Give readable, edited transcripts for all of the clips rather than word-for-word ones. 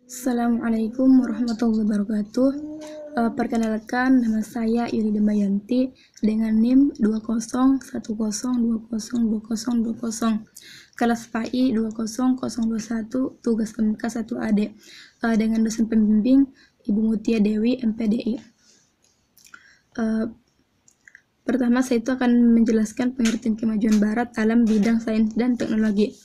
Assalamualaikum warahmatullahi wabarakatuh. Perkenalkan, nama saya Yuli Damayanti dengan NIM 2010202020, kelas PAI 20021, tugas MK 1AD, dengan dosen pembimbing Ibu Mutia Dewi, MPDI. Pertama, saya itu akan menjelaskan pengertian kemajuan Barat dalam bidang sains dan teknologi.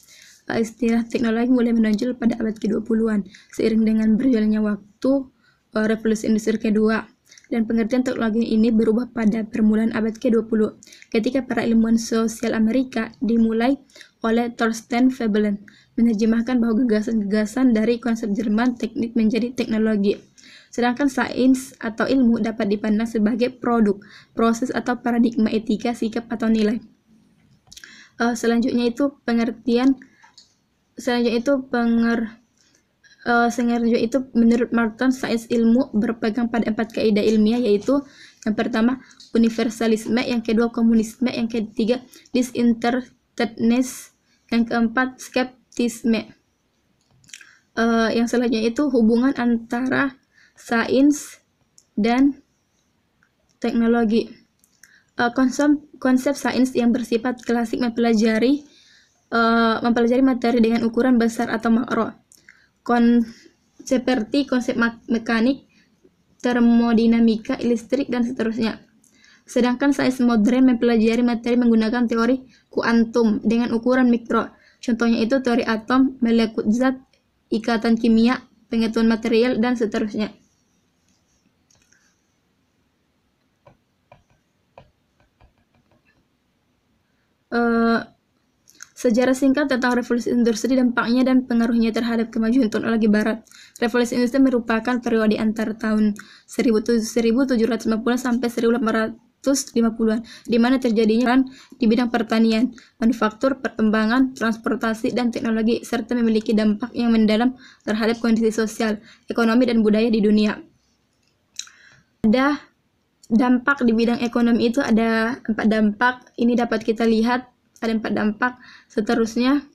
Istilah teknologi mulai menonjol pada abad ke-20-an seiring dengan berjalannya waktu revolusi industri kedua, dan pengertian teknologi ini berubah pada permulaan abad ke-20 ketika para ilmuwan sosial Amerika dimulai oleh Thorstein Veblen menerjemahkan bahwa gagasan-gagasan dari konsep Jerman teknik menjadi teknologi. Sedangkan sains atau ilmu dapat dipandang sebagai produk, proses atau paradigma etika, sikap atau nilai. Selanjutnya itu menurut Morton, sains ilmu berpegang pada 4 kaidah ilmiah, yaitu yang pertama universalisme, yang kedua komunisme, yang ketiga disinterestedness, yang keempat skeptisme. Yang selanjutnya itu hubungan antara sains dan teknologi. Konsep sains yang bersifat klasik mempelajari materi dengan ukuran besar atau makro, seperti konsep mekanik, termodinamika, listrik, dan seterusnya. Sedangkan sains modern mempelajari materi menggunakan teori kuantum dengan ukuran mikro. Contohnya itu teori atom, molekul zat, ikatan kimia, pengetahuan material, dan seterusnya. Sejarah singkat tentang revolusi industri, dampaknya dan pengaruhnya terhadap kemajuan teknologi Barat. Revolusi industri merupakan periode antara tahun 1750 sampai 1850-an, di mana terjadinya peran di bidang pertanian, manufaktur, perkembangan, transportasi, dan teknologi, serta memiliki dampak yang mendalam terhadap kondisi sosial, ekonomi, dan budaya di dunia. Ada dampak di bidang ekonomi itu ada 4 dampak. Ini dapat kita lihat ada 4 dampak. Seterusnya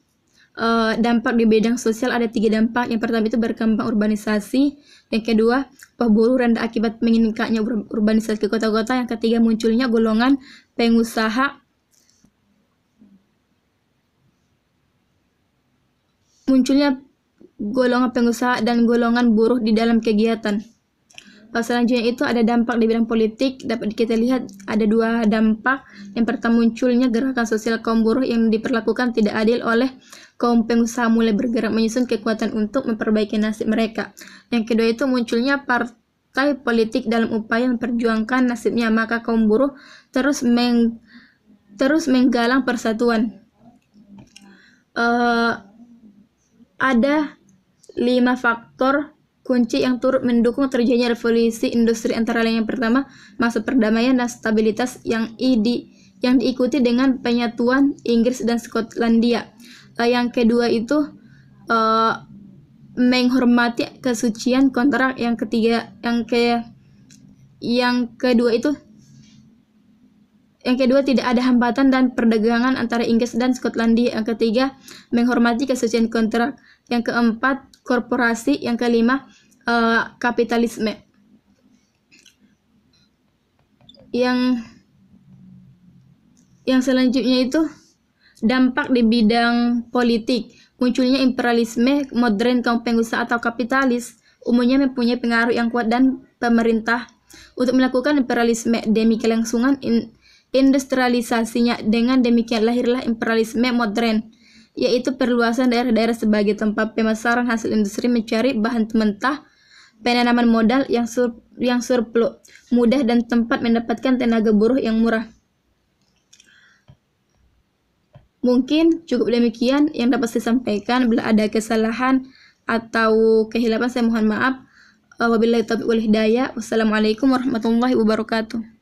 dampak di bidang sosial ada 3 dampak. Yang pertama itu berkembang urbanisasi, yang kedua upah buruh rendah akibat meningkatnya urbanisasi ke kota-kota, yang ketiga munculnya golongan pengusaha dan golongan buruh di dalam kegiatan. Selanjutnya itu ada dampak di bidang politik. Dapat kita lihat ada 2 dampak. Yang pertama munculnya gerakan sosial kaum buruh yang diperlakukan tidak adil oleh kaum pengusaha, mulai bergerak menyusun kekuatan untuk memperbaiki nasib mereka. Yang kedua itu munculnya partai politik dalam upaya memperjuangkan nasibnya, maka kaum buruh terus menggalang persatuan. Ada 5 faktor kunci yang turut mendukung terjadinya revolusi industri, antara lain yang pertama masa perdamaian dan stabilitas yang diikuti dengan penyatuan Inggris dan Skotlandia. Yang kedua itu menghormati kesucian kontrak. Yang kedua tidak ada hambatan dan perdagangan antara Inggris dan Skotlandia. Yang ketiga menghormati kesucian kontrak. Yang keempat korporasi. Yang kelima kapitalisme. Yang selanjutnya itu dampak di bidang politik. Munculnya imperialisme modern. Kaum pengusaha atau kapitalis umumnya mempunyai pengaruh yang kuat dan pemerintah untuk melakukan imperialisme demi kelangsungan industrialisasinya. Dengan demikian lahirlah imperialisme modern, yaitu perluasan daerah-daerah sebagai tempat pemasaran hasil industri, mencari bahan mentah, penanaman modal yang surplus, mudah, dan tempat mendapatkan tenaga buruh yang murah. Mungkin cukup demikian yang dapat saya sampaikan. Bila ada kesalahan atau kehilapan saya mohon maaf. Wabillahi taufiq wal hidayah. Wassalamualaikum warahmatullahi wabarakatuh.